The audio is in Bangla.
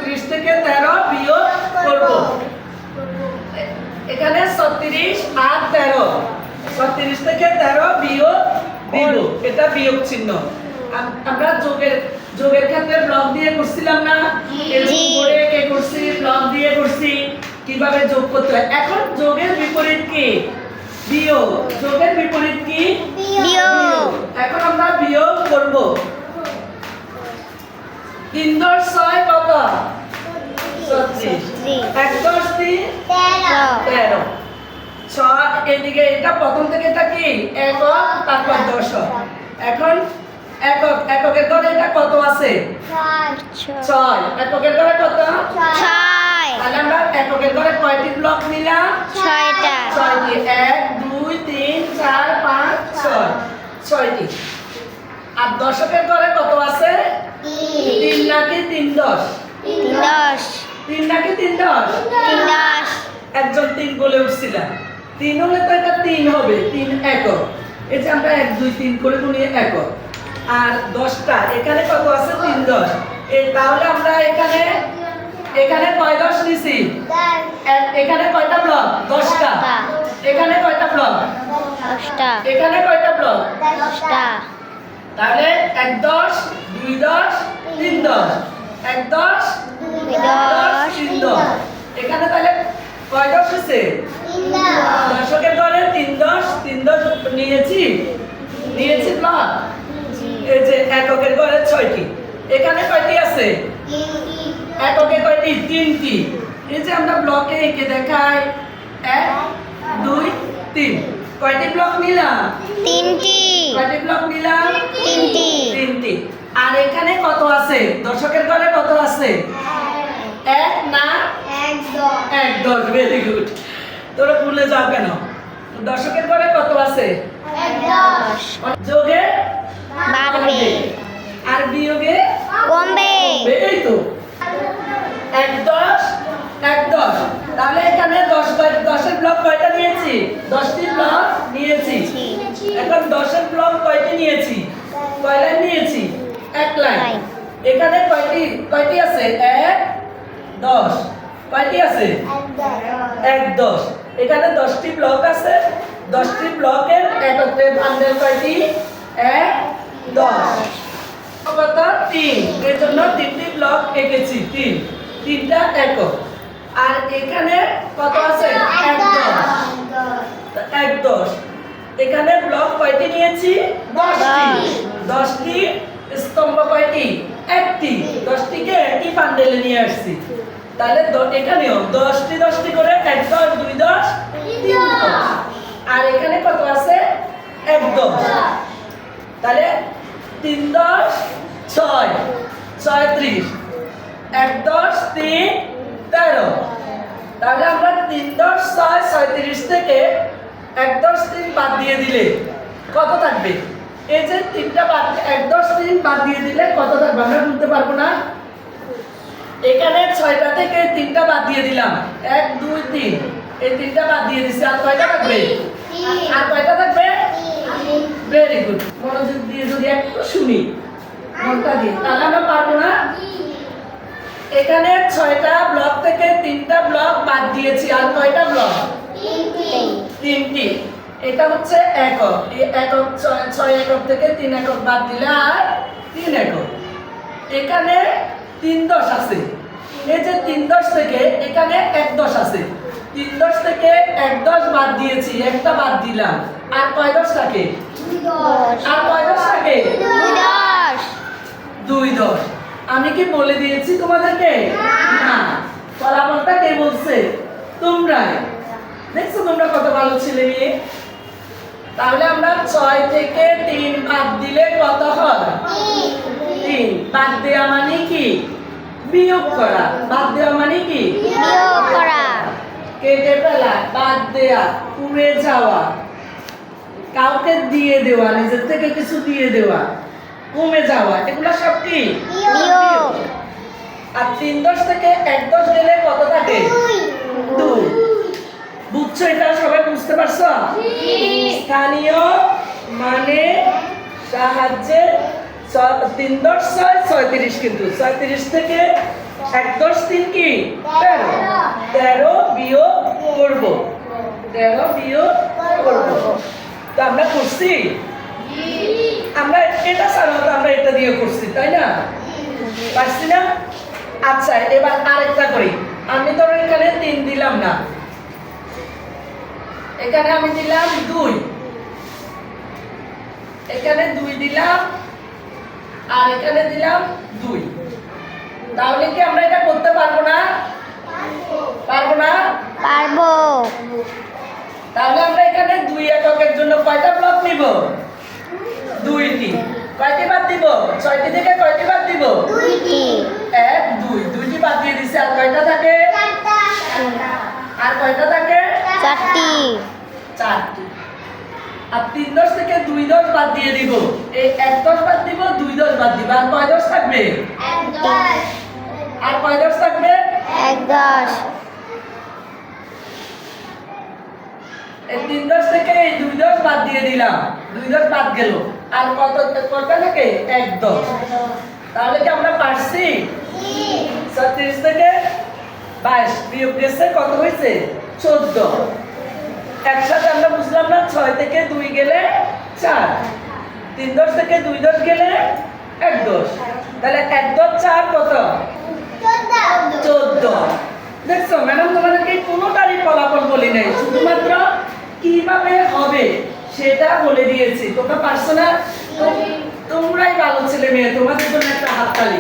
36 থেকে 13 বিয়োগ করব। এখানে 36 আর 13, 36 থেকে 13 বিয়োগ দিব, এটা বিয়োগ চিহ্ন। আমরা যোগের ক্ষেত্রে ব্লক দিয়ে করছিলাম না, এরকম করে কে করছি, ব্লক দিয়ে করছি কিভাবে যোগ করতে হয়। এখন যোগের বিপরীত কি? বিয়োগ। যোগের বিপরীত কি? বিয়োগ। এখন আমরা বিয়োগ করব। 3 × 6 কত? 36। 1 × 3 13। 6 এদিকে, এটা প্রথম থেকে এটা কি একক, তারপর দশক। এখন এককের ঘরে এটা কত আছে? 6। এককের ঘরে কত? 6। তাহলে আমরা এককের ঘরে কয়টি ব্লক নিলাম? 6টা। 6টি। 1 2 3 4 5 6, 6টি। আর দশকের ঘরে কত আছে? 3 নাকি 3 10? 10। 3 নাকি 3 10? 10। একজন 3 বলে উঠছিলাম। 3 হলে তো এটা 3 হবে, 3 একক। এই যে আমরা 1 2 3 করে গুনি একক। আর 10টা, এখানে কত আছে? 3 10। তাহলে আমরা এখানে কয় 10 নিছি? এখানে কয়টা ব্লক? 10টা। এখানে কয়টা ব্লক? 10টা। এখানে কয়টা ব্লক? 10টা। তাহলে 1 10 2 10 3 10, 1 10 2 10 3 10। এখানে তাহলে কয় 10 হইছে? দশকের ঘরে 3 10 3 10 নিয়েছি ব্লক। এই যে এককের ঘরে 6টি। এখানে কয়টি আছে? এককে কয়টি? 3টি। এই যে আমরা ব্লকে এঁকে দেখাই 1 2 3। কয়টি ব্লক নিলাম? 3টি। কয়টি ব্লক নিলাম? 3টি। 3টি। আর এখানে কত আছে? দশকের ঘরে কত আছে? 1 না 1 10। Very good. তোরা ভুলে যাও কেন? দশকের ঘরে কত আছে? 10। যোগে বাড়বে। আর বিয়োগে কমবে। এই তো 1 10 1 10। তাহলে এখানে 10 ব্লক কয়টা নিয়েছি? 10টি ব্লক নিয়েছি। এখন 10 ব্লক কয়টি নিয়েছি? কয় লাইন নিয়েছি? 1 লাইন। এখানে কয়টি আছে? 1 10। কয়টি আছে? 1 10। এখানে 10টি ব্লক আছে। 10টি ব্লকের একত্রে বান্ডেল কয়টি? 1 10। কত? 3। এর জন্য 3টি ব্লক এঁকেছি। 3টা একক। আর এখানে কত আছে? 1 10। 1 10। এখানে ব্লক কয়টি নিয়েছি? 10টি। 10টি স্তম্ভ কয়টি? 1টি। 10টিকে একই বান্ডেলে নিয়ে আসছি। তাহলে এখানেও 10টি করে 1 10 2 10 3 10। আর এখানে কত আছে? 1 10। তাহলে 3 10 6 36। 1 10 3 13। তাহলে আমরা 3 10 6 37 থেকে 1 10 3 বাদ দিয়ে দিলে কত থাকবে? এই যে 3টা বাদ, 1 10 3 বাদ দিয়ে দিলে কত থাকবে আমরা বলতে পারবো না। এখানে 6টা থেকে 3টা বাদ দিয়ে দিলাম, 1 2 3। এই 3টা বাদ দিয়ে দিছি। আর কয়টা থাকবে? আর কয়টা থাকবে? Very good. মনোযোগ দিয়ে যদি একটু শুনি, মনটা দিয়ে, তাহলে আমরা পারবো না। এখানে 6টা ব্লক থেকে 3টা ব্লক বাদ দিয়েছি। আর কয়টা ব্লক? 3টি। এটা হচ্ছে একক। এই একক 6 একক থেকে 3 একক বাদ দিলে আর 3 একক। এখানে 3 10 আছে। এই যে 3 10 থেকে এখানে 1 10 আছে। 3 10 থেকে 1 10 বাদ দিয়েছি, একটা বাদ দিলাম। আর কয় 10 থাকে? 10। আর কয় 10 থাকে? 10। 2 10। আমি কি বলে দিয়েছি তোমাদেরকে? না। ফলাফলটা কে বলছে? তোমরাই। দেখছো তোমরা কত ভালো ছেলে মেয়ে। তাহলে আমরা 6 থেকে 3 বাদ দিলে কত হয়? 3। বাদ দেওয়া মানে কি? বিয়োগ করা। বাদ দেওয়া মানে কি? বিয়োগ করা। কেটে ফেলা, বাদ দেওয়া, পুড়ে যাওয়া, কাউকে দিয়ে দেওয়া, নিজের থেকে কিছু দিয়ে দেওয়া, কমে যাওয়া, এগুলো সব কি? বিয়োগ। আর 3 10 থেকে 1 10 গেলে কত থাকে? 2। বুঝছো? এটা সবাই বুঝতে পারছো? স্থানীয় মানে সাহায্যের 3 10 6 36 কিন্তু 36 থেকে 1 10 3 কি 13 বিয়োগ করব 13 বিয়োগ করব তো আমরা করছি আমরা এটা সাধারণত আমরা এটা দিয়ে করছি তাই না পারছি না আচ্ছা এবার আরেকটা করি আমি তো এখানে 3 দিলাম না এখানে আমি দিলাম 2 এখানে 2 দিলাম আর এখানে দিলাম 2 তাহলে কি আমরা এটা করতে পারবো না পারবো না পারবো তাহলে আমরা এখানে 2 এককের জন্য কয়টা ব্লক নিব 2টি কয়টি বাদ দিব 6টি থেকে কয়টি বাদ দিব 2টি 1 2 2টি বাদ দিয়ে দিছি আর কয়টা থাকে আর কয়টা থাকে 4টি 4টি আর 3 10 থেকে 2 10 বাদ দিয়ে দিব এই 1 10 বাদ দিব 2 10 বাদ দিব আর কয় 10 থাকবে আর কয় 10 থাকবে 1 10 এই 3 10 থেকে এই 2 10 বাদ দিয়ে দিলাম 2 10 বাদ গেল আর কয়টা থাকে 1 10 তাহলে কি আমরা পারছি 36 থেকে 22 বিয়োগ গেছে কত হয়েছে 14 একসাথে আমরা বুঝলাম না 6 থেকে 2 গেলে 4 3 10 থেকে 2 10 গেলে 1 10 তাহলে 1 10 4 কত 14 দেখছো ম্যাডাম তোমাদেরকে কোনোটারই ফলাফল বলি নাই শুধুমাত্র কিভাবে হবে সেটা বলে দিয়েছি তোমরা পারছো না তোমরাই ভালো ছেলে মেয়ে তোমাদের জন্য একটা হাততালি